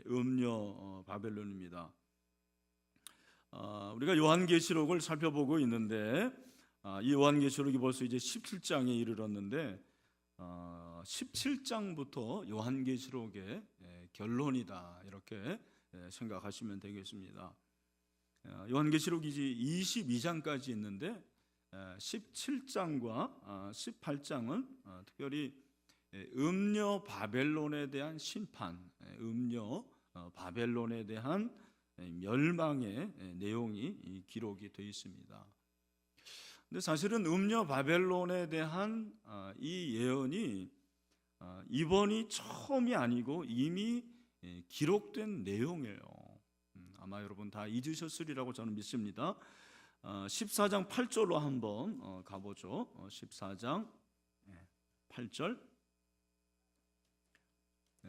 음녀 바벨론입니다. 우리가 요한계시록을 살펴보고 있는데 이 요한계시록이 벌써 이제 17장에 이르렀는데 17장부터 요한계시록의 결론이다 이렇게 생각하시면 되겠습니다. 요한계시록이 이제 22장까지 있는데 17장과 18장은 특별히 음녀 바벨론에 대한 심판, 음녀 바벨론에 대한 멸망의 내용이 기록이 되어 있습니다. 근데 사실은 음녀 바벨론에 대한 이 예언이 이번이 처음이 아니고 이미 기록된 내용이에요. 아마 여러분 다 잊으셨으리라고 저는 믿습니다. 14장 8절로 한번 가보죠. 14장 8절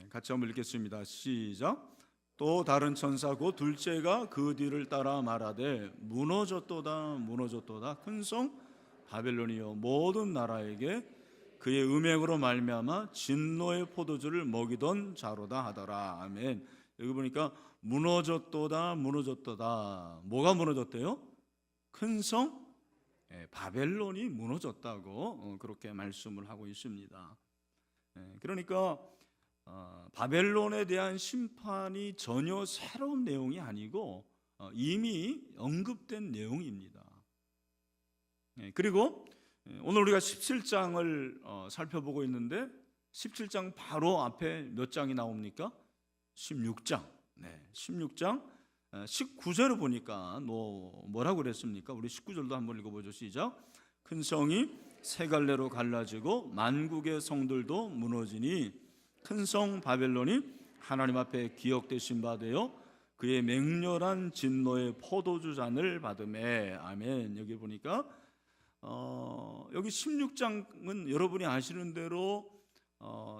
같이 한번 읽겠습니다. 시작. 또 다른 천사 곧 둘째가 그 뒤를 따라 말하되 무너졌도다 무너졌도다 큰 성 바벨론이여 모든 나라에게 그의 음행으로 말미암아 진노의 포도주를 먹이던 자로다 하더라. 아멘. 여기 보니까 무너졌도다 무너졌도다. 뭐가 무너졌대요? 큰 성 바벨론이 무너졌다고 그렇게 말씀을 하고 있습니다. 그러니까 바벨론에 대한 심판이 전혀 새로운 내용이 아니고 이미 언급된 내용입니다. 그리고 오늘 우리가 17장을 살펴보고 있는데 17장 바로 앞에 몇 장이 나옵니까? 16장. 16장 19절을 보니까 뭐라고 그랬습니까? 우리 19절도 한번 읽어보죠. 시작. 큰 성이 세 갈래로 갈라지고 만국의 성들도 무너지니 큰 성 바벨론이 하나님 앞에 기억되신 바 되어 그의 맹렬한 진노의 포도주 잔을 받으매. 아멘. 여기 보니까 여기 16장은 여러분이 아시는 대로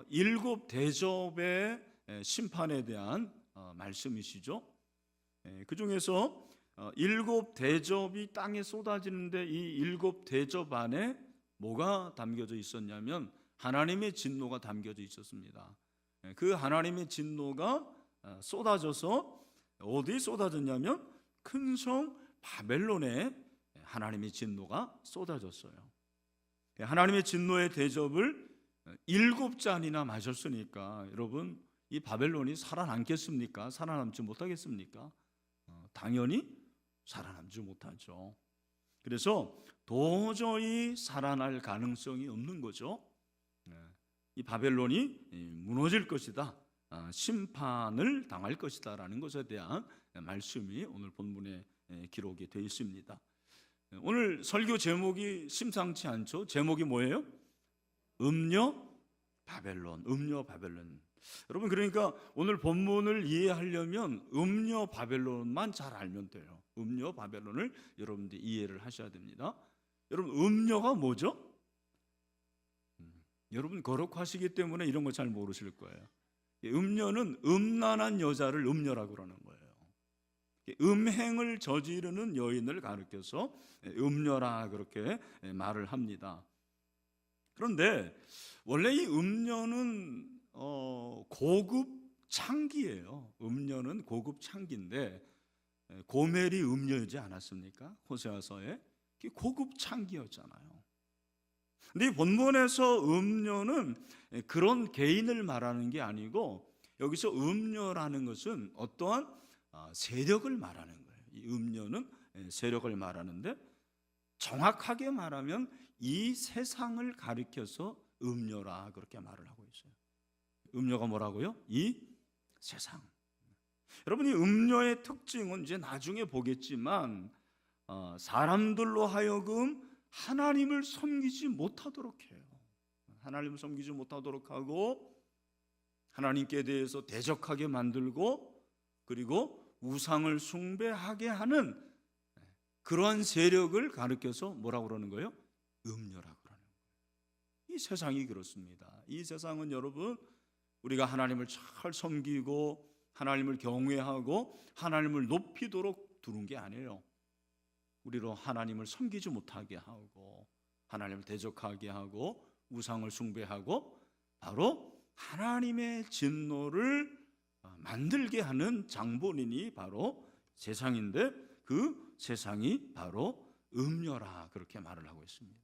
일곱 대접의 심판에 대한 말씀이시죠. 그 중에서 일곱 대접이 땅에 쏟아지는데 이 일곱 대접 안에 뭐가 담겨져 있었냐면 하나님의 진노가 담겨져 있었습니다. 그 하나님의 진노가 쏟아져서 어디에 쏟아졌냐면 큰 성 바벨론에 하나님의 진노가 쏟아졌어요. 하나님의 진노의 대접을 7잔이나 마셨으니까 여러분 이 바벨론이 살아남겠습니까? 살아남지 못하겠습니까? 당연히 살아남지 못하죠. 그래서 도저히 살아날 가능성이 없는 거죠. 이 바벨론이 무너질 것이다, 심판을 당할 것이다 라는 것에 대한 말씀이 오늘 본문에 기록이 되어 있습니다. 오늘 설교 제목이 심상치 않죠? 제목이 뭐예요? 음녀 바벨론, 음녀 바벨론. 여러분 그러니까 오늘 본문을 이해하려면 음녀 바벨론만 잘 알면 돼요. 음녀 바벨론을 여러분들이 이해를 하셔야 됩니다. 여러분 음녀가 뭐죠? 여러분 거룩하시기 때문에 이런 거 잘 모르실 거예요. 음녀는 음란한 여자를 음녀라고 그러는 거예요. 음행을 저지르는 여인을 가리켜서 음녀라 그렇게 말을 합니다. 그런데 원래 이 음녀는 고급 창기예요. 음녀는 고급 창기인데 고멜이 음녀이지 않았습니까? 호세아서에 고급 창기였잖아요. 근데 이 본문에서 음녀는 그런 개인을 말하는 게 아니고 여기서 음녀라는 것은 어떠한 세력을 말하는 거예요. 이 음녀는 세력을 말하는데 정확하게 말하면 이 세상을 가리켜서 음녀라 그렇게 말을 하고 있어요. 음녀가 뭐라고요? 이 세상. 여러분 이 음녀의 특징은 이제 나중에 보겠지만 사람들로 하여금 하나님을 섬기지 못하도록 해요. 하나님을 섬기지 못하도록 하고 하나님께 대해서 대적하게 만들고 그리고 우상을 숭배하게 하는 그러한 세력을 가리켜서 뭐라고 그러는 거예요? 음녀라고 그러는 거예요. 이 세상이 그렇습니다. 이 세상은 여러분 우리가 하나님을 잘 섬기고 하나님을 경외하고 하나님을 높이도록 두는 게 아니에요. 우리로 하나님을 섬기지 못하게 하고 하나님을 대적하게 하고 우상을 숭배하고 바로 하나님의 진노를 만들게 하는 장본인이 바로 세상인데 그 세상이 바로 음녀라 그렇게 말을 하고 있습니다.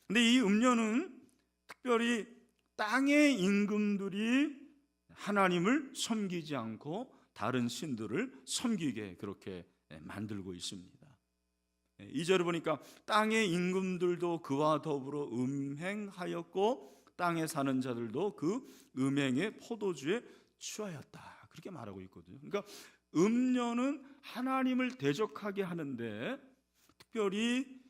근데 이 음녀는 특별히 땅의 임금들이 하나님을 섬기지 않고 다른 신들을 섬기게 그렇게 만들고 있습니다. 2절에 보니까 땅의 임금들도 그와 더불어 음행하였고 땅에 사는 자들도 그 음행의 포도주에 취하였다 그렇게 말하고 있거든요. 그러니까 음녀는 하나님을 대적하게 하는데 특별히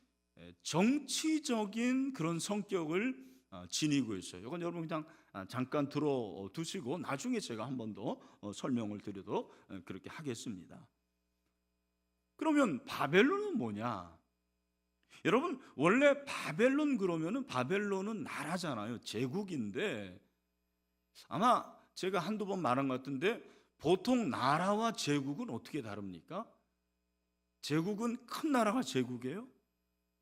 정치적인 그런 성격을 지니고 있어요. 이건 여러분 그냥 잠깐 들어두시고 나중에 제가 한 번 더 설명을 드리도록 그렇게 하겠습니다. 그러면 바벨론은 뭐냐? 여러분 원래 바벨론 그러면은 바벨론은 나라잖아요. 제국인데 아마 제가 한두 번 말한 것 같은데 보통 나라와 제국은 어떻게 다릅니까? 제국은 큰 나라가 제국이에요?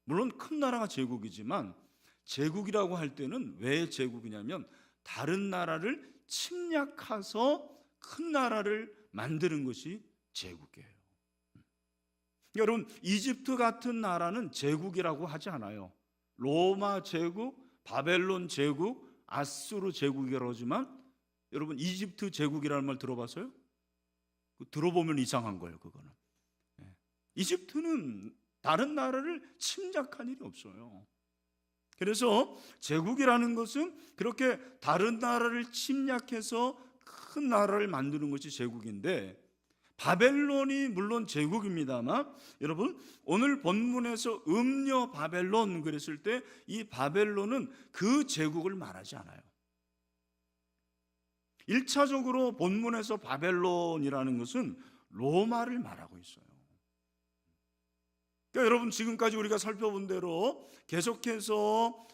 물론 큰 나라가 제국이지만 제국이라고 할 때는 왜 제국이냐면 다른 나라를 침략해서 큰 나라를 만드는 것이 제국이에요. 여러분 이집트 같은 나라는 제국이라고 하지 않아요. 로마 제국, 바벨론 제국, 아수르 제국이라고 하지만 여러분 이집트 제국이라는 말 들어봤어요? 들어보면 이상한 거예요. 그거는 이집트는 다른 나라를 침략한 일이 없어요. 그래서 제국이라는 것은 그렇게 다른 나라를 침략해서 큰 나라를 만드는 것이 제국인데 바벨론이 물론 제국입니다만 여러분 오늘 본문에서 음녀 바벨론 그랬을 때 이 바벨론은 그 제국을 말하지 않아요. 1차적으로 본문에서 바벨론이라는 것은 로마를 말하고 있어요. 그러니까 여러분 지금까지 우리가 살펴본 대로 계속해서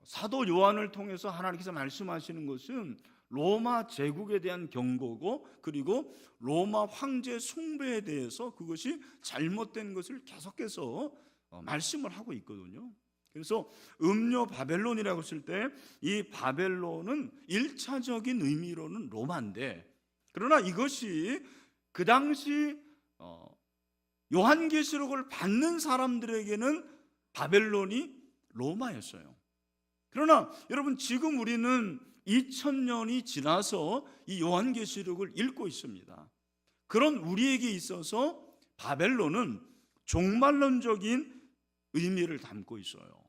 사도 요한을 통해서 하나님께서 말씀하시는 것은 로마 제국에 대한 경고고 그리고 로마 황제 숭배에 대해서 그것이 잘못된 것을 계속해서 말씀을 하고 있거든요. 그래서 음녀 바벨론이라고 했을 때 이 바벨론은 1차적인 의미로는 로마인데 그러나 이것이 그 당시 요한계시록을 받는 사람들에게는 바벨론이 로마였어요. 그러나 여러분 지금 우리는 2000년이 지나서 이 요한계시록을 읽고 있습니다. 그런 우리에게 있어서 바벨론은 종말론적인 의미를 담고 있어요.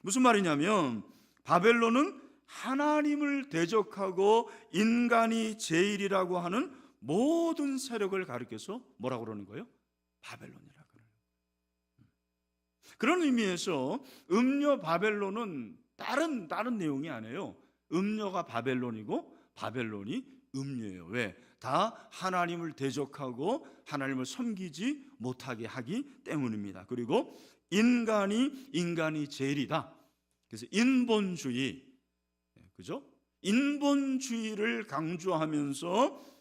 무슨 말이냐면 바벨론은 하나님을 대적하고 인간이 제일이라고 하는 모든 세력을 가리켜서 뭐라고 그러는 거예요? 바벨론이라고 그래요. 그런 의미에서 음녀 바벨론은 다른 내용이 아니에요. 음녀가 바벨론이고 바벨론이 음녀예요. 왜? 다 하나님을 대적하고 하나님을 섬기지 못하게 하기 때문입니다. 그리고 인간이 제일이다. 그래서 인본주의, 그죠? 인본주의를 강조하면서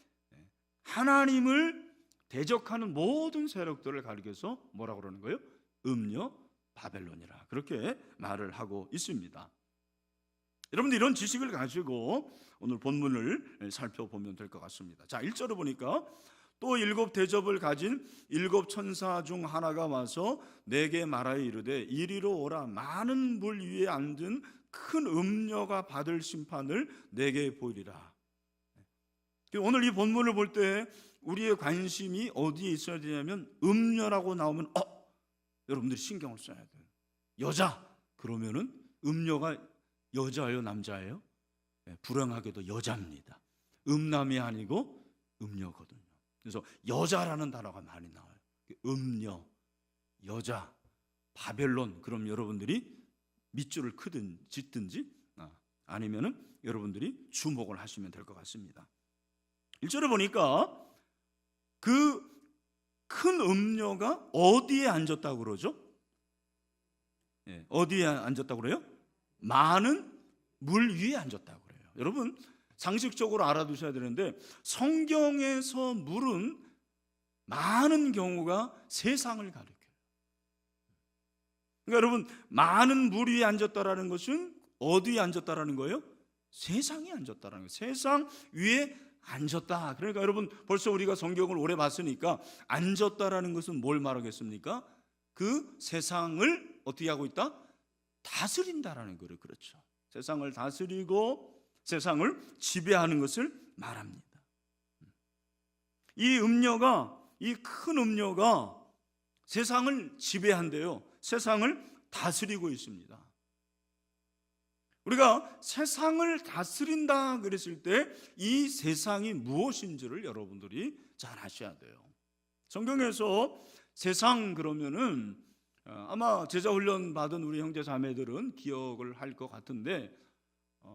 하나님을 대적하는 모든 세력들을 가리켜서 뭐라고 그러는 거예요? 음녀 바벨론이라 그렇게 말을 하고 있습니다. 여러분들 이런 지식을 가지고 오늘 본문을 살펴보면 될 것 같습니다. 자, 1절을 보니까 또 7 대접을 가진 7 천사 중 하나가 와서 내게 말하여 이르되 이리로 오라. 많은 물 위에 앉은 큰 음녀가 받을 심판을 내게 보이리라. 오늘 이 본문을 볼 때 우리의 관심이 어디에 있어야 되냐면 음녀라고 나오면 여러분들이 신경을 써야 돼요. 여자 그러면은 음녀가 여자예요, 남자예요? 불행하게도 여자입니다. 음남이 아니고 음녀거든요. 그래서 여자라는 단어가 많이 나와요. 음녀, 여자, 바벨론. 그럼 여러분들이 밑줄을 짓든지 아니면은 여러분들이 주목을 하시면 될 것 같습니다. 1절에 보니까 그 큰 음녀가 어디에 앉았다고 그러죠? 어디에 앉았다고 그래요? 많은 물 위에 앉았다고 그래요. 여러분 상식적으로 알아두셔야 되는데 성경에서 물은 많은 경우가 세상을 가리켜요. 그러니까 여러분 많은 물 위에 앉았다라는 것은 어디에 앉았다라는 거예요? 세상에 앉았다라는 거예요. 세상 위에 앉았다. 그러니까 여러분 벌써 우리가 성경을 오래 봤으니까 앉았다라는 것은 뭘 말하겠습니까? 그 세상을 어떻게 하고 있다? 다스린다라는 거를, 그렇죠. 세상을 다스리고 세상을 지배하는 것을 말합니다. 이 음녀가, 이 큰 음녀가 세상을 지배한대요. 세상을 다스리고 있습니다. 우리가 세상을 다스린다 그랬을 때 이 세상이 무엇인지를 여러분들이 잘 아셔야 돼요. 성경에서 세상 그러면은 아마 제자훈련 받은 우리 형제 자매들은 기억을 할 것 같은데,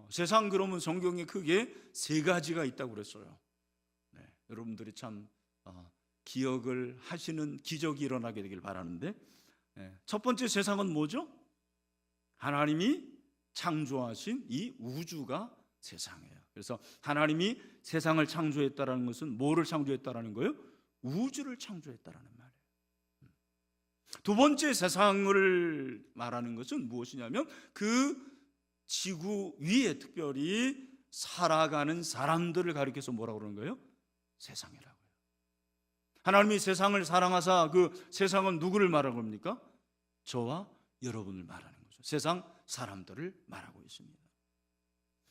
세상 그러면 성경에 크게 세 가지가 있다고 그랬어요. 네, 여러분들이 참 기억을 하시는 기적이 일어나게 되길 바라는데, 첫 번째 세상은 뭐죠? 하나님이 창조하신 이 우주가 세상이에요. 그래서 하나님이 세상을 창조했다라는 것은 뭐를 창조했다라는 거예요? 우주를 창조했다라는 말이에요. 두 번째 세상을 말하는 것은 무엇이냐면 그 지구 위에 특별히 살아가는 사람들을 가리켜서 뭐라고 그러는 거예요? 세상이라고요. 하나님이 세상을 사랑하사 그 세상은 누구를 말하는 겁니까? 저와 여러분을 말하는 거죠. 세상 사람들을 말하고 있습니다.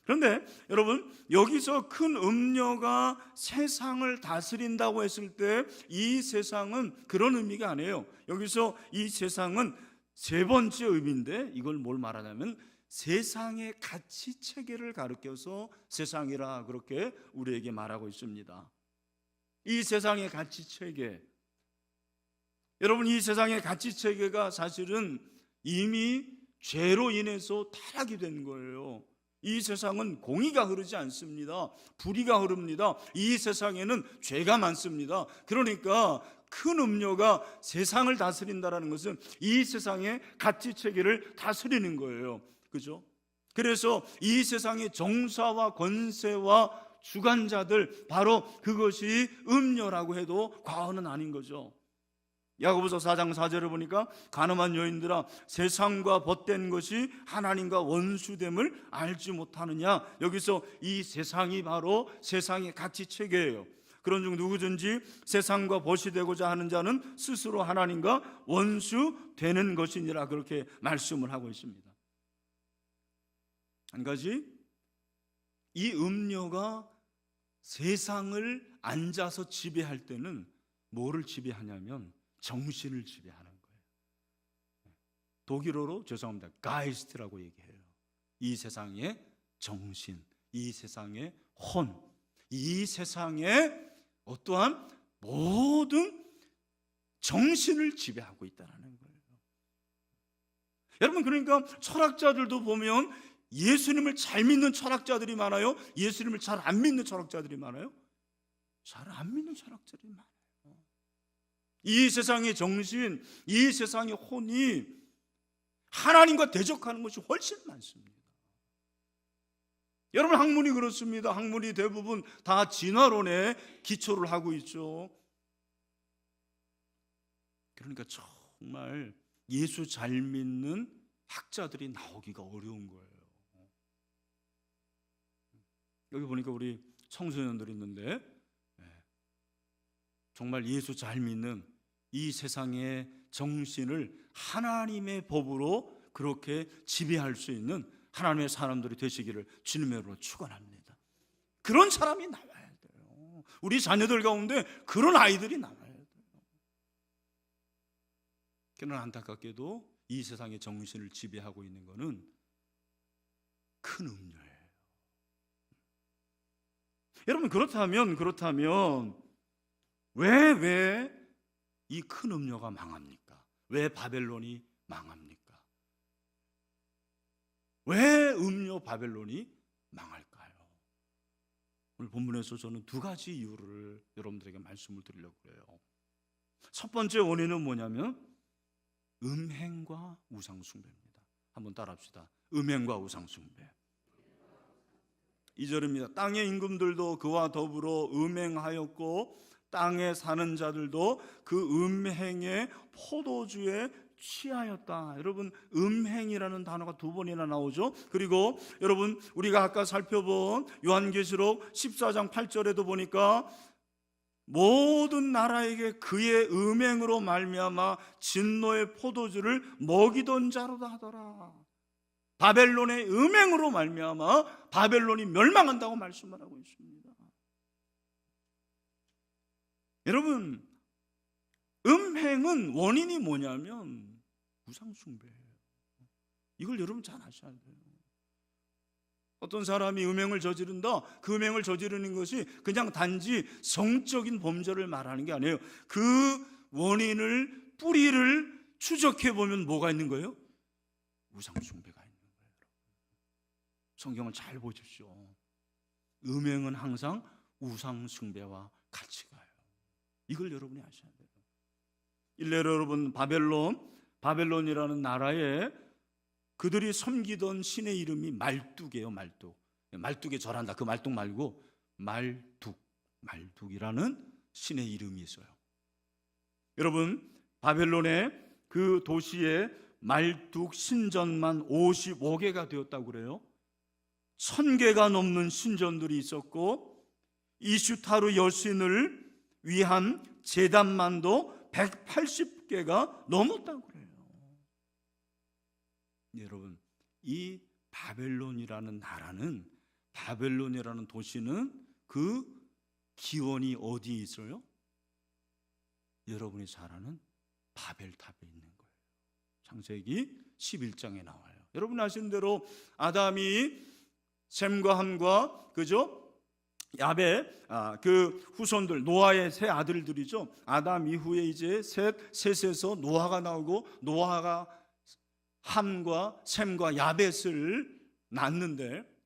그런데 여러분, 여기서 큰 음녀가 세상을 다스린다고 했을 때 이 세상은 그런 의미가 아니에요. 여기서 이 세상은 세 번째 의미인데, 이걸 뭘 말하냐면 세상의 가치 체계를 가리켜서 세상이라 그렇게 우리에게 말하고 있습니다. 이 세상의 가치 체계, 여러분, 이 세상의 가치 체계가 사실은 이미 죄로 인해서 타락이 된 거예요. 이 세상은 공의가 흐르지 않습니다. 불의가 흐릅니다. 이 세상에는 죄가 많습니다. 그러니까 큰 음녀가 세상을 다스린다는 것은 이 세상의 가치 체계를 다스리는 거예요. 그죠? 그래서 이 세상의 정사와 권세와 주관자들, 바로 그것이 음녀라고 해도 과언은 아닌 거죠. 야고보서 4장 4절을 보니까 가늠한 여인들아, 세상과 벗된 것이 하나님과 원수됨을 알지 못하느냐. 여기서 이 세상이 바로 세상의 가치 체계예요. 그런 중 누구든지 세상과 벗이 되고자 하는 자는 스스로 하나님과 원수 되는 것이니라, 그렇게 말씀을 하고 있습니다. 한 가지, 이 음녀가 세상을 앉아서 지배할 때는 뭐를 지배하냐면 정신을 지배하는 거예요. 독일어로 죄송합니다, 가이스트라고 얘기해요. 이 세상의 정신, 이 세상의 혼, 이 세상의 어떠한 모든 정신을 지배하고 있다는 거예요. 여러분, 그러니까 철학자들도 보면 예수님을 잘 믿는 철학자들이 많아요? 예수님을 잘 안 믿는 철학자들이 많아요? 잘 안 믿는 철학자들이 많아요. 이 세상의 정신, 이 세상의 혼이 하나님과 대적하는 것이 훨씬 많습니다. 여러분, 학문이 그렇습니다. 학문이 대부분 다 진화론에 기초를 하고 있죠. 그러니까 정말 예수 잘 믿는 학자들이 나오기가 어려운 거예요. 여기 보니까 우리 청소년들이 있는데 정말 예수 잘 믿는 이 세상의 정신을 하나님의 법으로 그렇게 지배할 수 있는 하나님의 사람들이 되시기를 주님의 이름으로 축원합니다. 그런 사람이 나와야 돼요. 우리 자녀들 가운데 그런 아이들이 나와야 돼요. 그러나 안타깝게도 이 세상의 정신을 지배하고 있는 것은 큰 음녀예요. 여러분, 그렇다면 왜 이 큰 음녀가 망합니까? 왜 바벨론이 망합니까? 왜 음녀 바벨론이 망할까요? 오늘 본문에서 저는 두 가지 이유를 여러분들에게 말씀을 드리려고 해요. 첫 번째 원인은 뭐냐면 음행과 우상숭배입니다. 한번 따라합시다. 음행과 우상숭배. 2절입니다. 땅의 임금들도 그와 더불어 음행하였고 땅에 사는 자들도 그 음행의 포도주에 취하였다. 여러분, 음행이라는 단어가 두 번이나 나오죠. 그리고 여러분, 우리가 아까 살펴본 요한계시록 14장 8절에도 보니까 모든 나라에게 그의 음행으로 말미암아 진노의 포도주를 먹이던 자로다 하더라. 바벨론의 음행으로 말미암아 바벨론이 멸망한다고 말씀을 하고 있습니다. 여러분, 음행은 원인이 뭐냐면 우상숭배예요. 이걸 여러분 잘 아셔야 돼요. 어떤 사람이 음행을 저지른다, 그 음행을 저지르는 것이 그냥 단지 성적인 범죄를 말하는 게 아니에요. 그 원인을, 뿌리를 추적해 보면 뭐가 있는 거예요? 우상숭배가 있는 거예요. 성경을 잘 보십시오. 음행은 항상 우상숭배와 같이 가요. 이걸 여러분이 아셔야 돼요. 일례로 여러분, 바벨론이라는 나라에 그들이 섬기던 신의 이름이 말뚝이에요. 말뚝에 절한다. 그 말뚝 말고 말뚝이라는 신의 이름이 있어요. 여러분, 바벨론의 그 도시에 말뚝 신전만 55개가 되었다고 그래요. 1000개가 넘는 신전들이 있었고, 이슈타르 여신을 위한 제단만도 180개가 넘었다고 그래요. 여러분, 이 바벨론이라는 나라는, 바벨론이라는 도시는 그 기원이 어디에 있어요? 여러분이 잘 아는 바벨탑에 있는 거예요. 창세기 11장에 나와요. 여러분 아시는 대로 아담이 셈과 함과 야벳, 그 후손들, 노아의 세 아들들이죠. 아담 이후에 이제 셋에서 노아가 나오고, 노아가 함과 셈과 야벳을 낳는데,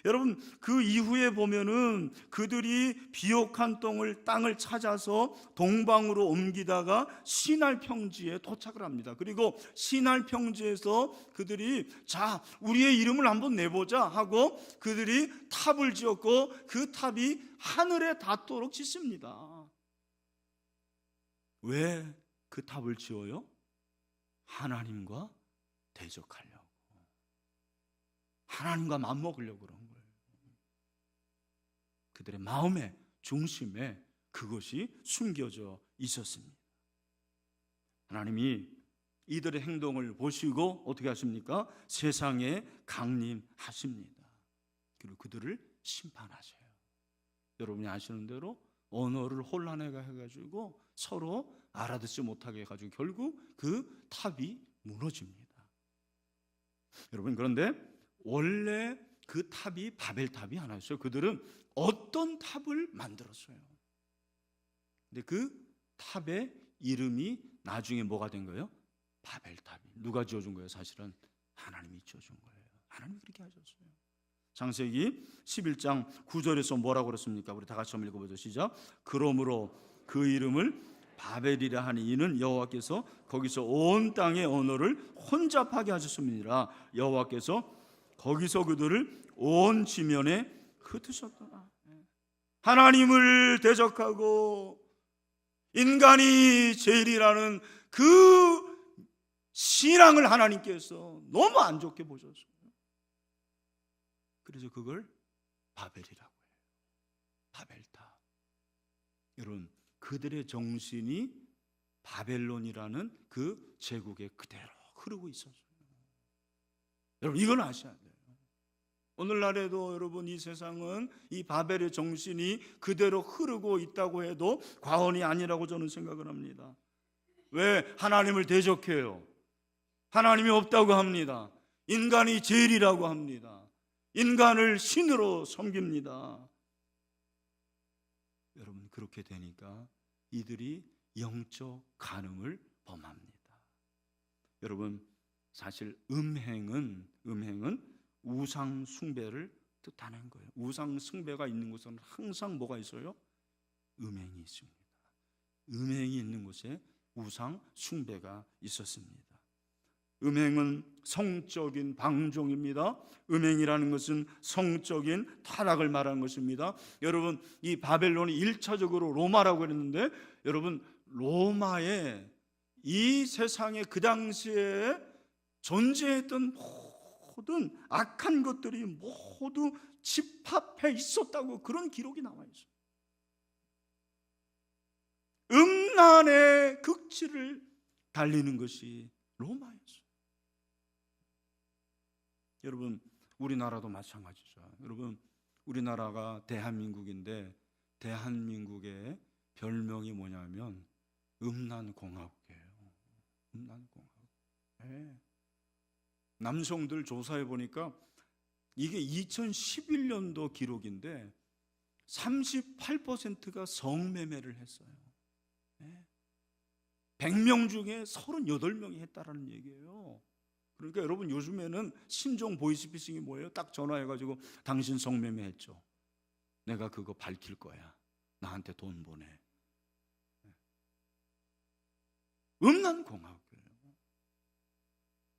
여러분 그 이후에 보면은 그들이 비옥한 땅을 찾아서 동방으로 옮기다가 시날 평지에 도착을 합니다. 그리고 시날 평지에서 그들이 자, 우리의 이름을 한번 내보자 하고 그들이 탑을 지었고, 그 탑이 하늘에 닿도록 짓습니다. 왜 그 탑을 지어요? 하나님과 대적하려고, 하나님과 맞먹으려고 그런 거예요. 그들의 마음의 중심에 그것이 숨겨져 있었습니다. 하나님이 이들의 행동을 보시고 어떻게 하십니까? 세상에 강림하십니다. 그리고 그들을 심판하셔요. 여러분이 아시는 대로 언어를 혼란하게 해가지고 서로 알아듣지 못하게 해가지고 결국 그 탑이 무너집니다. 여러분, 그런데 원래 그 탑이 바벨탑이 하나였어요. 그들은 어떤 탑을 만들었어요. 근데 그 탑의 이름이 나중에 뭐가 된 거예요? 바벨탑이. 누가 지어준 거예요? 사실은 하나님이 지어준 거예요. 하나님이 그렇게 하셨어요. 창세기 11장 9절에서 뭐라고 그랬습니까? 우리 다 같이 한번 읽어보죠. 시작. 그러므로 그 이름을 바벨이라 하니 이는 여호와께서 거기서 온 땅의 언어를 혼잡하게 하셨습니다. 여호와께서 거기서 그들을 온 지면에 흩으셨더라. 하나님을 대적하고 인간이 제일이라는 그 신앙을 하나님께서 너무 안 좋게 보셨어요. 그래서 그걸 바벨이라고 해요. 바벨탑. 여러분, 그들의 정신이 바벨론이라는 그 제국에 그대로 흐르고 있었어요. 여러분, 이건 아셔야 돼요. 오늘날에도 여러분, 이 세상은 이 바벨의 정신이 그대로 흐르고 있다고 해도 과언이 아니라고 저는 생각을 합니다. 왜? 하나님을 대적해요. 하나님이 없다고 합니다. 인간이 제일이라고 합니다. 인간을 신으로 섬깁니다. 여러분, 그렇게 되니까 이들이 영적 간음을 범합니다. 여러분, 사실 음행은 우상 숭배를 뜻하는 거예요. 우상 숭배가 있는 곳은 항상 뭐가 있어요? 음행이 있습니다. 음행이 있는 곳에 우상 숭배가 있었습니다. 음행은 성적인 방종입니다. 음행이라는 것은 성적인 타락을 말하는 것입니다. 여러분, 이 바벨론이 1차적으로 로마라고 했는데, 여러분, 로마의 이 세상에 그 당시에 존재했던 모든 악한 것들이 모두 집합해 있었다고 그런 기록이 나와 있어요. 음란의 극치를 달리는 것이 로마였어요. 여러분, 우리나라도 마찬가지죠. 여러분, 우리나라가 대한민국인데 대한민국의 별명이 뭐냐면 음란공화국이에요. 음란공화국. 네. 남성들 조사해 보니까 이게 2011년도 기록인데 38%가 성매매를 했어요. 100명 중에 38명이 했다라는 얘기예요. 그러니까 여러분, 요즘에는 신종 보이스피싱이 뭐예요? 딱 전화해가지고 당신 성매매했죠? 내가 그거 밝힐 거야. 나한테 돈 보내. 음란공화국이에요.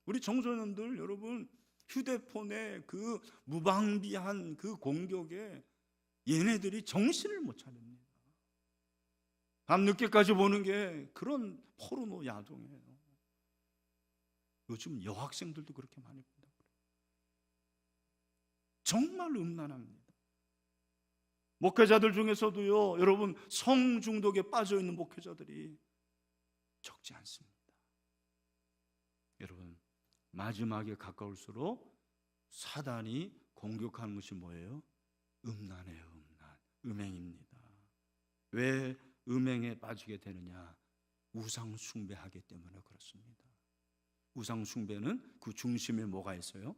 우리 청소년들 여러분, 휴대폰에 그 무방비한 그 공격에 얘네들이 정신을 못 차립니다. 밤늦게까지 보는 게 그런 포르노 야동이에요. 요즘 여학생들도 그렇게 많이 본다고 그래요. 정말 음란합니다. 목회자들 중에서도요, 여러분, 성중독에 빠져 있는 목회자들이 적지 않습니다. 여러분, 마지막에 가까울수록 사단이 공격하는 것이 뭐예요? 음란이에요. 음행입니다. 왜 음행에 빠지게 되느냐? 우상 숭배하기 때문에 그렇습니다. 우상 숭배는 그 중심에 뭐가 있어요?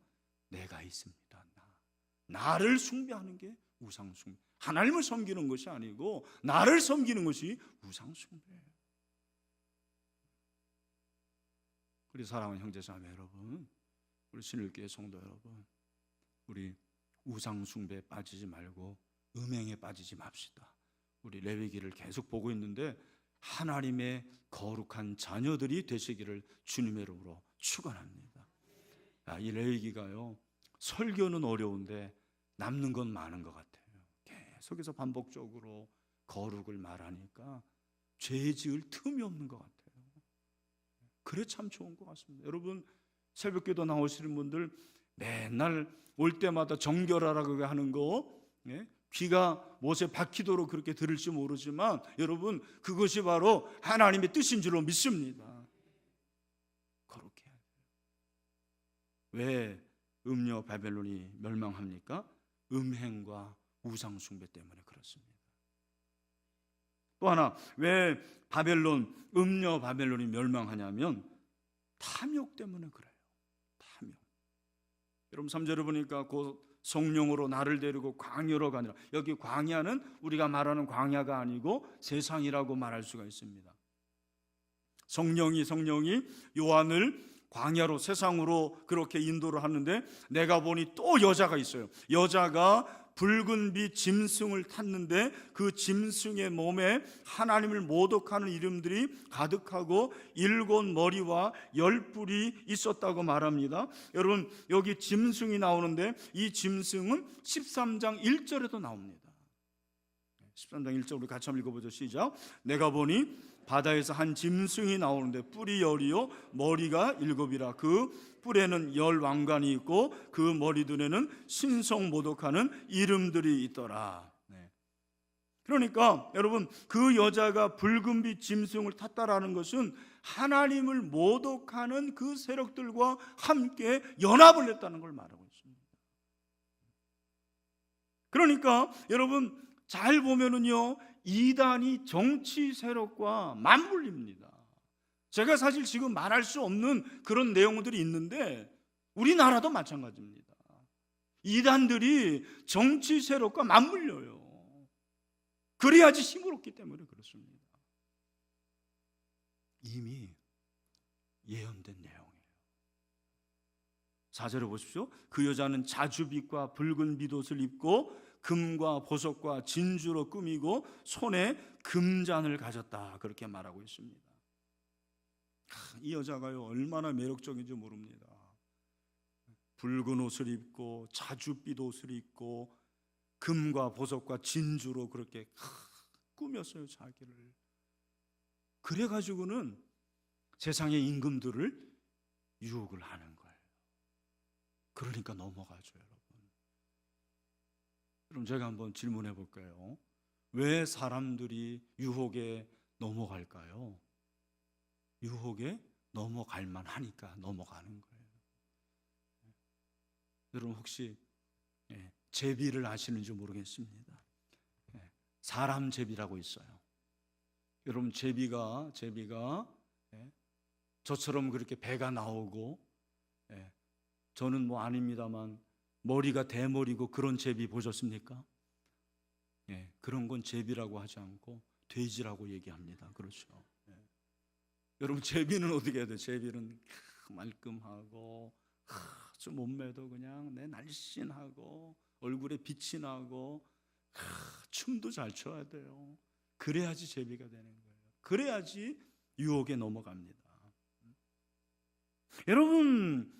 내가 있습니다. 나를 숭배하는 게 우상 숭배. 하나님을 섬기는 것이 아니고 나를 섬기는 것이 우상 숭배예요. 우리 사랑하는 형제자매 여러분, 우리 신일교회 성도 여러분, 우리 우상 숭배에 빠지지 말고 음행에 빠지지 맙시다. 우리 레위기를 계속 보고 있는데 하나님의 거룩한 자녀들이 되시기를 주님의 이름으로 축원합니다. 이 레위기가요, 설교는 어려운데 남는 건 많은 것 같아요. 계속해서 반복적으로 거룩을 말하니까 죄 지을 틈이 없는 것 같아요. 그래 참 좋은 것 같습니다. 여러분, 새벽기도 나오시는 분들 맨날 올 때마다 정결하라고 하는 거, 귀가 못에 박히도록 그렇게 들을지 모르지만 여러분, 그것이 바로 하나님의 뜻인 줄로 믿습니다. 거룩해야 돼요. 왜 음녀 바벨론이 멸망합니까? 음행과 우상 숭배 때문에 그렇습니다. 또 하나, 왜 음녀 바벨론이 멸망하냐면 탐욕 때문에 그래요. 탐욕. 여러분 3절에 보니까 곧 성령으로 나를 데리고 광야로 가니라. 여기 광야는 우리가 말하는 광야가 아니고 세상이라고 말할 수가 있습니다. 성령이 요한을 광야로, 세상으로 그렇게 인도를 하는데, 내가 보니 또 여자가 있어요. 여자가 붉은 빛 짐승을 탔는데 그 짐승의 몸에 하나님을 모독하는 이름들이 가득하고 7 머리와 10 뿔이 있었다고 말합니다. 여러분, 여기 짐승이 나오는데 이 짐승은 13장 1절에도 나옵니다. 13장 1절 우리 같이 한번 읽어보죠. 시작. 내가 보니 바다에서 한 짐승이 나오는데 뿔이 10이요 머리가 7이라. 그 뿔에는 10 왕관이 있고 그 머리둔에는 신성 모독하는 이름들이 있더라. 그러니까 여러분, 그 여자가 붉은빛 짐승을 탔다라는 것은 하나님을 모독하는 그 세력들과 함께 연합을 했다는 걸 말하고 있습니다. 그러니까 여러분 잘 보면은요, 이단이 정치 세력과 맞물립니다. 제가 사실 지금 말할 수 없는 그런 내용들이 있는데 우리나라도 마찬가지입니다. 이단들이 정치 세력과 맞물려요. 그래야지 힘을 얻기 때문에 그렇습니다. 이미 예언된 내용이에요. 4절에 보십시오. 그 여자는 자주빛과 붉은 빛옷을 입고 금과 보석과 진주로 꾸미고 손에 금잔을 가졌다, 그렇게 말하고 있습니다. 이 여자가요 얼마나 매력적인지 모릅니다. 붉은 옷을 입고 자주빛 옷을 입고 금과 보석과 진주로 그렇게 꾸몄어요, 자기를. 그래가지고는 세상의 임금들을 유혹을 하는 거예요. 그러니까 넘어가죠, 여러분. 그럼 제가 한번 질문해 볼까요? 왜 사람들이 유혹에 넘어갈까요? 유혹에 넘어갈 만하니까 넘어가는 거예요. 여러분 혹시 제비를 아시는지 모르겠습니다. 사람 제비라고 있어요. 여러분 제비가 저처럼 그렇게 배가 나오고, 저는 뭐 아닙니다만 머리가 대머리고 그런 제비 보셨습니까? 그런 건 제비라고 하지 않고 돼지라고 얘기합니다. 그렇죠. 여러분 제비는 어떻게 해야 돼요? 제비는 말끔하고 아주 몸매도 그냥 날씬하고 얼굴에 빛이 나고 춤도 잘 춰야 돼요. 그래야지 제비가 되는 거예요. 그래야지 유혹에 넘어갑니다. 여러분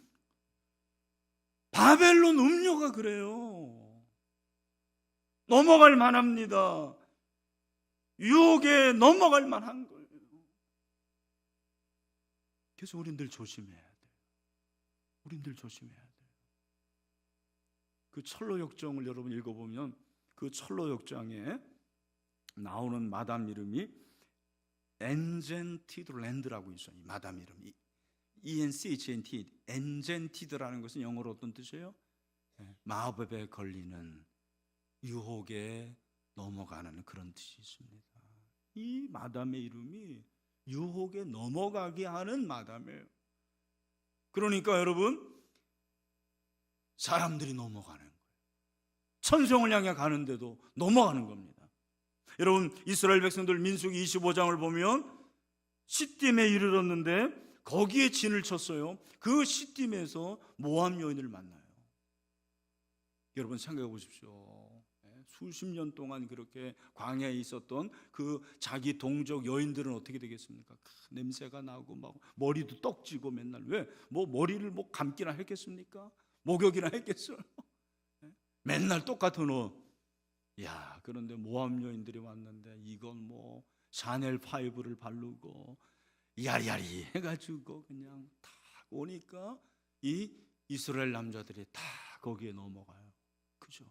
바벨론 음료가 그래요. 넘어갈 만합니다. 유혹에 넘어갈 만한 거예요. 그래서 우리들 조심해야 돼요. 우리들 조심해야 돼요. 그 철로 역정을 여러분 읽어보면 그 철로 역정에 나오는 마담 이름이 엔젠티드 랜드라고 있어요. 이 마담 이름이 ENCHNT, 엔젠티드라는 것은 영어로 어떤 뜻이에요? 마법에 걸리는, 유혹에 넘어가는 그런 뜻이 있습니다. 이 마담의 이름이 유혹에 넘어가게 하는 마담이에요. 그러니까 여러분 사람들이 넘어가는 거예요. 천성을 향해 가는데도 넘어가는 겁니다. 여러분 이스라엘 백성들 민수기 25장을 보면 시딤에 이르렀는데 거기에 진을 쳤어요. 그 시딤에서 모압 여인을 만나요. 여러분 생각해 보십시오. 수십 년 동안 그렇게 광야에 있었던 그 자기 동족 여인들은 어떻게 되겠습니까? 냄새가 나고 막 머리도 떡지고 맨날 왜? 뭐 머리를 뭐 감기나 했겠습니까? 목욕이나 했겠어요? 맨날 똑같은 옷. 야, 그런데 모압 여인들이 왔는데 이건 뭐 샤넬 5를 바르고 야리야리 해가지고 그냥 다 오니까 이 이스라엘 남자들이 다 거기에 넘어가요. 그죠?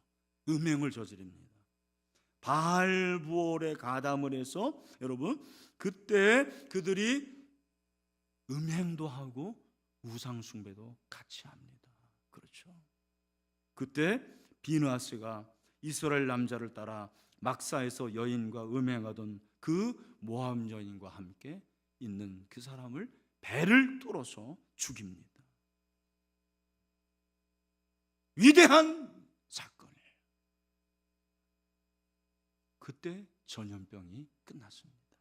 음행을 저지릅니다. 바알 부올에 가담을 해서 여러분 그때 그들이 음행도 하고 우상 숭배도 같이 합니다. 그렇죠? 그때 비느하스가 이스라엘 남자를 따라 막사에서 여인과 음행하던 그 모압 여인과 함께 있는 그 사람을 배를 뚫어서 죽입니다. 위대한 사건이에요. 그때 전염병이 끝났습니다.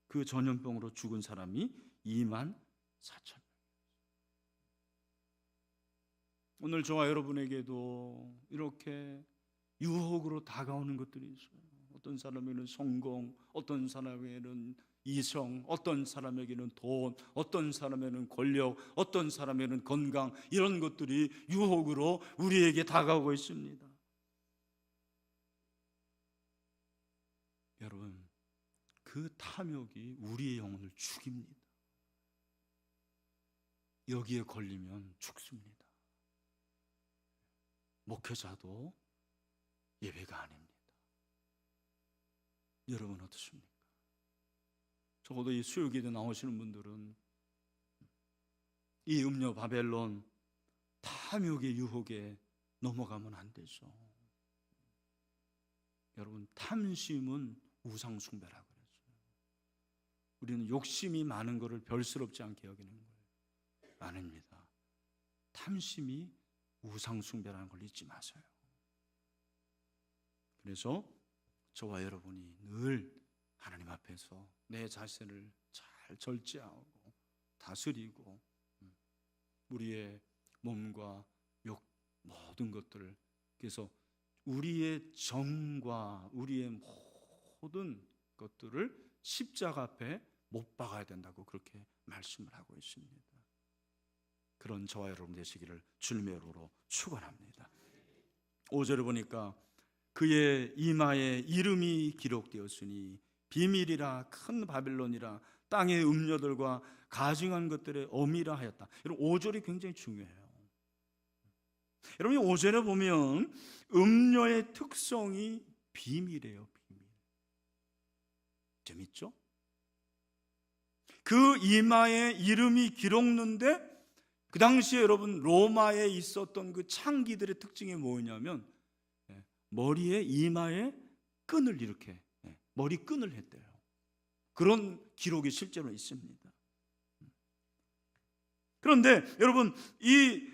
그 전염병으로 죽은 사람이 24,000명. 오늘 저와 여러분에게도 이렇게 유혹으로 다가오는 것들이 있어요. 어떤 사람에게는 성공, 어떤 사람에게는 이성, 어떤 사람에게는 돈, 어떤 사람에게는 권력, 어떤 사람에게는 건강, 이런 것들이 유혹으로 우리에게 다가오고 있습니다. 여러분, 그 탐욕이 우리의 영혼을 죽입니다. 여기에 걸리면 죽습니다. 목회자도 예외가 아닙니다. 여러분 어떻습니까? 적어도 이 수요기도 나오시는 분들은 이 음료 바벨론 탐욕의 유혹에 넘어가면 안 되죠. 여러분 탐심은 우상숭배라고 그랬어요. 우리는 욕심이 많은 것을 별스럽지 않게 여기는 거예요. 아닙니다. 탐심이 우상숭배라는 걸 잊지 마세요. 그래서 저와 여러분이 늘 하나님 앞에서 내 자신을 잘 절제하고 다스리고 우리의 몸과 욕 모든 것들을, 그래서 우리의 정과 우리의 모든 것들을 십자가 앞에 못 박아야 된다고 그렇게 말씀을 하고 있습니다. 그런 저와 여러분 되시기를 주님의 이름으로 축원합니다. 5절에 보니까 그의 이마에 이름이 기록되었으니 비밀이라 큰 바빌론이라 땅의 음녀들과 가증한 것들의 어미라 하였다. 여러분 5절이 굉장히 중요해요. 여러분 5절에 보면 음녀의 특성이 비밀이에요. 비밀. 재밌죠? 그 이마에 이름이 기록는데 그 당시에 여러분 로마에 있었던 그 창기들의 특징이 뭐냐면 머리에 이마에 끈을 이렇게 머리끈을 했대요. 그런 기록이 실제로 있습니다. 그런데 여러분 이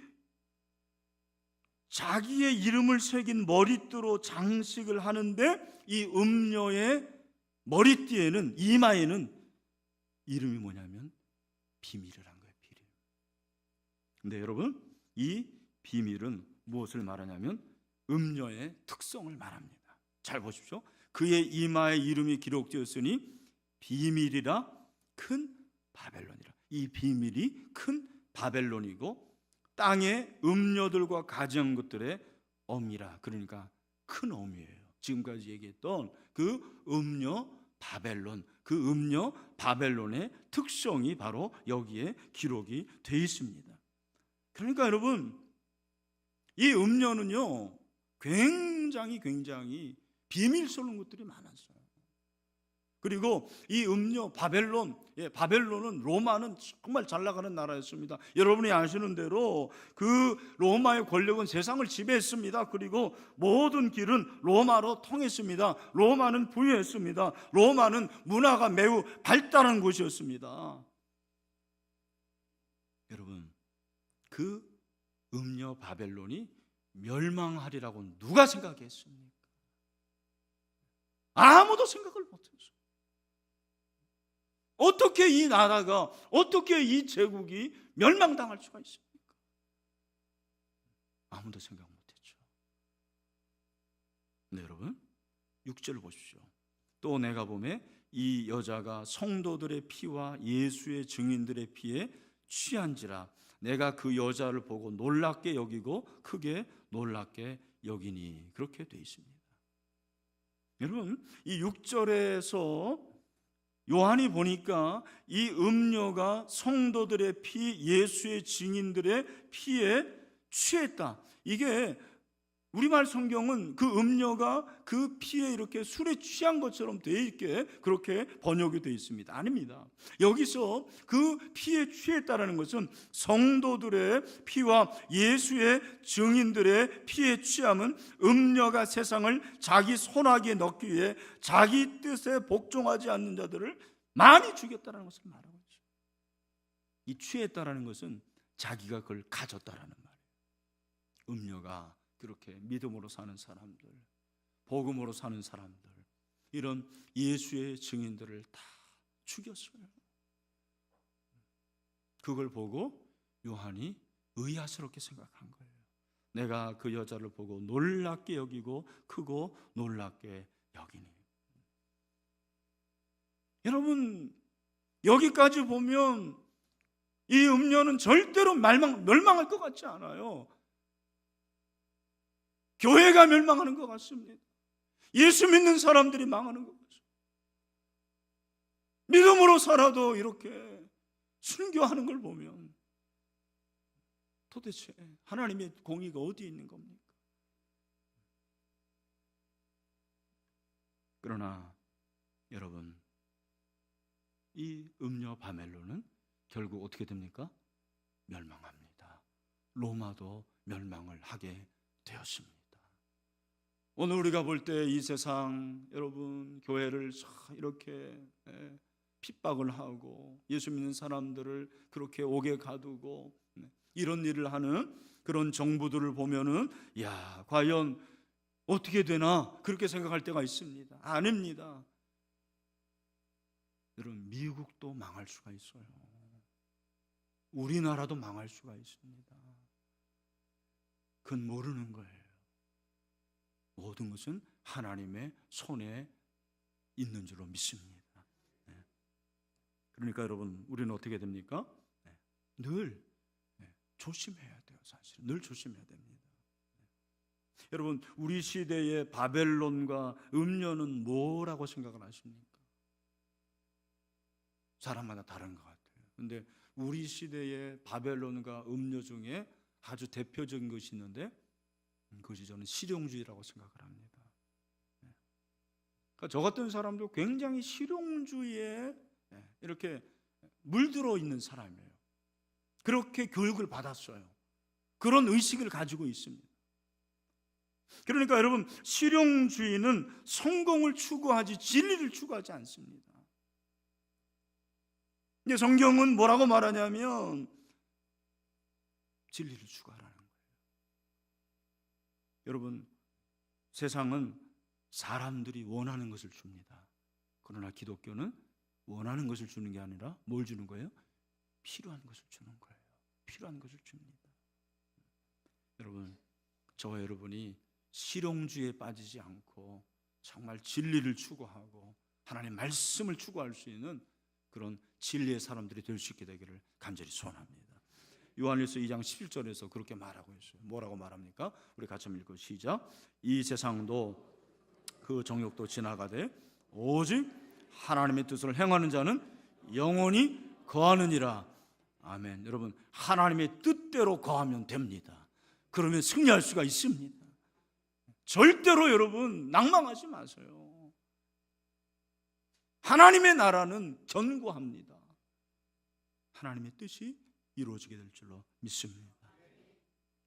자기의 이름을 새긴 머리띠로 장식을 하는데 이 음녀의 머리띠에는 이마에는 이름이 뭐냐면 비밀을 한 거예요. 비밀. 근데 여러분 이 비밀은 무엇을 말하냐면 음녀의 특성을 말합니다. 잘 보십시오. 그의 이마에 이름이 기록되었으니 비밀이라 큰 바벨론이라. 이 비밀이 큰 바벨론이고 땅의 음녀들과 가증한 것들의 어미라. 그러니까 큰 어미예요. 지금까지 얘기했던 그 음녀 바벨론, 그 음녀 바벨론의 특성이 바로 여기에 기록이 되어 있습니다. 그러니까 여러분 이 음녀는요 굉장히 비밀스러운 것들이 많았어요. 그리고 이 음녀 바벨론은 로마는 정말 잘 나가는 나라였습니다. 여러분이 아시는 대로 그 로마의 권력은 세상을 지배했습니다. 그리고 모든 길은 로마로 통했습니다. 로마는 부유했습니다. 로마는 문화가 매우 발달한 곳이었습니다. 여러분 그 음녀 바벨론이 멸망하리라고 누가 생각했습니까? 아무도 생각을 못했어요. 어떻게 이 나라가, 어떻게 이 제국이 멸망당할 수가 있습니까? 아무도 생각 못했죠. 네, 여러분 6절 보십시오. 또 내가 보매 이 여자가 성도들의 피와 예수의 증인들의 피에 취한지라 내가 그 여자를 보고 놀랍게 여기고 크게 놀랍게 여기니. 그렇게 되어 있습니다. 여러분 이 6절에서 요한이 보니까 이 음녀가 성도들의 피, 예수의 증인들의 피에 취했다. 이게 우리말 성경은 그 음녀가 그 피에 이렇게 술에 취한 것처럼 되어 있게 그렇게 번역이 되어 있습니다. 아닙니다. 여기서 그 피에 취했다라는 것은 성도들의 피와 예수의 증인들의 피에 취함은 음녀가 세상을 자기 손아귀에 넣기 위해 자기 뜻에 복종하지 않는 자들을 많이 죽였다라는 것을 말하고 있죠. 이 취했다라는 것은 자기가 그걸 가졌다라는 말이에요. 음녀가 그렇게 믿음으로 사는 사람들, 복음으로 사는 사람들, 이런 예수의 증인들을 다 죽였어요. 그걸 보고 요한이 의아스럽게 생각한 거예요. 내가 그 여자를 보고 놀랍게 여기고 크고 놀랍게 여기니. 여러분 여기까지 보면 이 음녀는 절대로 멸망할 것 같지 않아요. 교회가 멸망하는 것 같습니다. 예수 믿는 사람들이 망하는 것 같습니다. 믿음으로 살아도 이렇게 순교하는 걸 보면 도대체 하나님의 공의가 어디에 있는 겁니까? 그러나 여러분 이 음녀 바벨론은 결국 어떻게 됩니까? 멸망합니다. 로마도 멸망을 하게 되었습니다. 오늘 우리가 볼 때 이 세상 여러분 교회를 이렇게 핍박을 하고 예수 믿는 사람들을 그렇게 옥에 가두고 이런 일을 하는 그런 정부들을 보면은 야 과연 어떻게 되나 그렇게 생각할 때가 있습니다. 아닙니다. 여러분 미국도 망할 수가 있어요. 우리나라도 망할 수가 있습니다. 그건 모르는 거예요. 모든 것은 하나님의 손에 있는 줄로 믿습니다. 그러니까 여러분 우리는 어떻게 됩니까? 늘 조심해야 돼요. 사실 늘 조심해야 됩니다. 여러분 우리 시대의 바벨론과 음녀는 뭐라고 생각을 하십니까? 사람마다 다른 것 같아요. 근데 우리 시대의 바벨론과 음료 중에 아주 대표적인 것이 있는데 그것이 저는 실용주의라고 생각을 합니다. 그러니까 저 같은 사람도 굉장히 실용주의에 이렇게 물들어 있는 사람이에요. 그렇게 교육을 받았어요. 그런 의식을 가지고 있습니다. 그러니까 여러분, 실용주의는 성공을 추구하지 진리를 추구하지 않습니다. 근데 성경은 뭐라고 말하냐면 진리를 추구하라는 거예요. 여러분, 세상은 사람들이 원하는 것을 줍니다. 그러나 기독교는 원하는 것을 주는 게 아니라 뭘 주는 거예요? 필요한 것을 주는 거예요. 필요한 것을 줍니다. 여러분, 저와 여러분이 실용주의에 빠지지 않고 정말 진리를 추구하고 하나님의 말씀을 추구할 수 있는 그런 진리의 사람들이 될 수 있게 되기를 간절히 소원합니다. 요한일서 2장 11절에서 그렇게 말하고 있어요. 뭐라고 말합니까? 우리 같이 한번 읽고 시작. 이 세상도 그 정욕도 지나가되 오직 하나님의 뜻을 행하는 자는 영원히 거하느니라. 아멘. 여러분, 하나님의 뜻대로 거하면 됩니다. 그러면 승리할 수가 있습니다. 절대로 여러분 낭망하지 마세요. 하나님의 나라는 견고합니다. 하나님의 뜻이 이루어지게 될 줄로 믿습니다.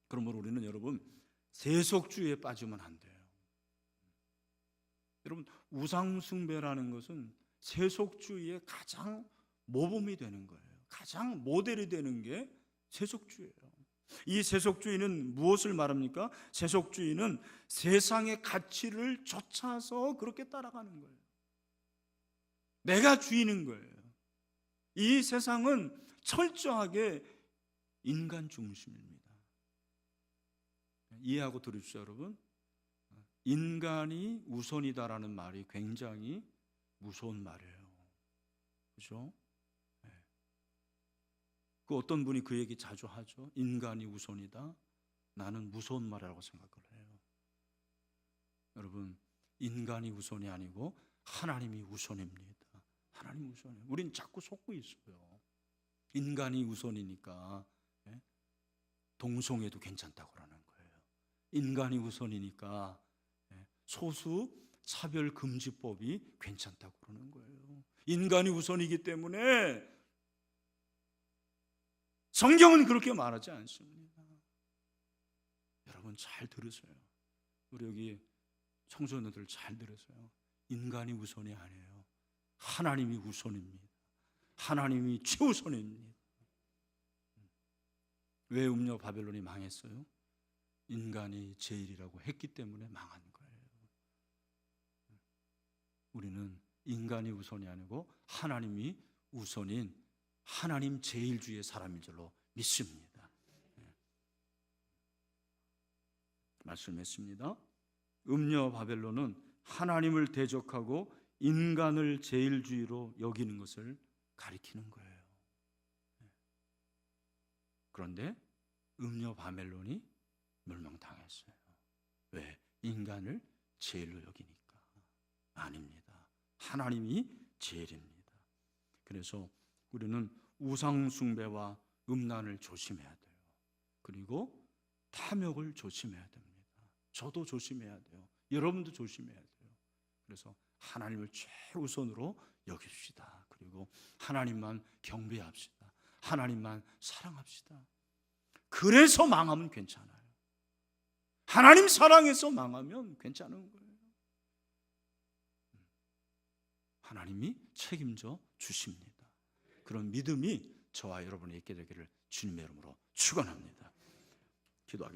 그러므로 우리는 여러분 세속주의에 빠지면 안 돼요. 여러분, 우상숭배라는 것은 세속주의의 가장 모범이 되는 거예요. 가장 모델이 되는 게 세속주의예요. 이 세속주의는 무엇을 말합니까? 세속주의는 세상의 가치를 좇아서 그렇게 따라가는 거예요. 내가 주인인 거예요. 이 세상은 철저하게 인간 중심입니다. 이해하고 들으십시오, 여러분. 인간이 우선이다라는 말이 굉장히 무서운 말이에요. 그렇죠? 그 어떤 분이 그 얘기 자주 하죠. 인간이 우선이다. 나는 무서운 말이라고 생각을 해요. 여러분, 인간이 우선이 아니고 하나님이 우선입니다. 하나님 우선이에요. 우린 자꾸 속고 있어요. 인간이 우선이니까 동성애도 괜찮다고 하는 거예요. 인간이 우선이니까 소수 차별금지법이 괜찮다고 그러는 거예요. 인간이 우선이기 때문에 성경은 그렇게 말하지 않습니다. 여러분 잘 들으세요. 우리 여기 청소년들 잘 들으세요. 인간이 우선이 아니에요. 하나님이 우선입니다. 하나님이 최우선입니다. 왜 음녀 바벨론이 망했어요? 인간이 제일이라고 했기 때문에 망한 거예요. 우리는 인간이 우선이 아니고 하나님이 우선인 하나님 제일주의의 사람인 줄로 믿습니다. 말씀했습니다. 음녀 바벨론은 하나님을 대적하고 인간을 제일주의로 여기는 것을 가리키는 거예요. 그런데 음녀 바벨론이 멸망당했어요. 왜? 인간을 제일로 여기니까. 아닙니다. 하나님이 제일입니다. 그래서 우리는 우상숭배와 음란을 조심해야 돼요. 그리고 탐욕을 조심해야 됩니다. 저도 조심해야 돼요. 여러분도 조심해야 돼요. 그래서 하나님을 최우선으로 여깁시다. 그리고 하나님만 경배합시다. 하나님만 사랑합시다. 그래서 망하면 괜찮아요. 하나님 사랑해서 망하면 괜찮은 거예요. 하나님이 책임져 주십니다. 그런 믿음이 저와 여러분이 있게 되기를 주님의 이름으로 축원합니다. 기도하겠습니다.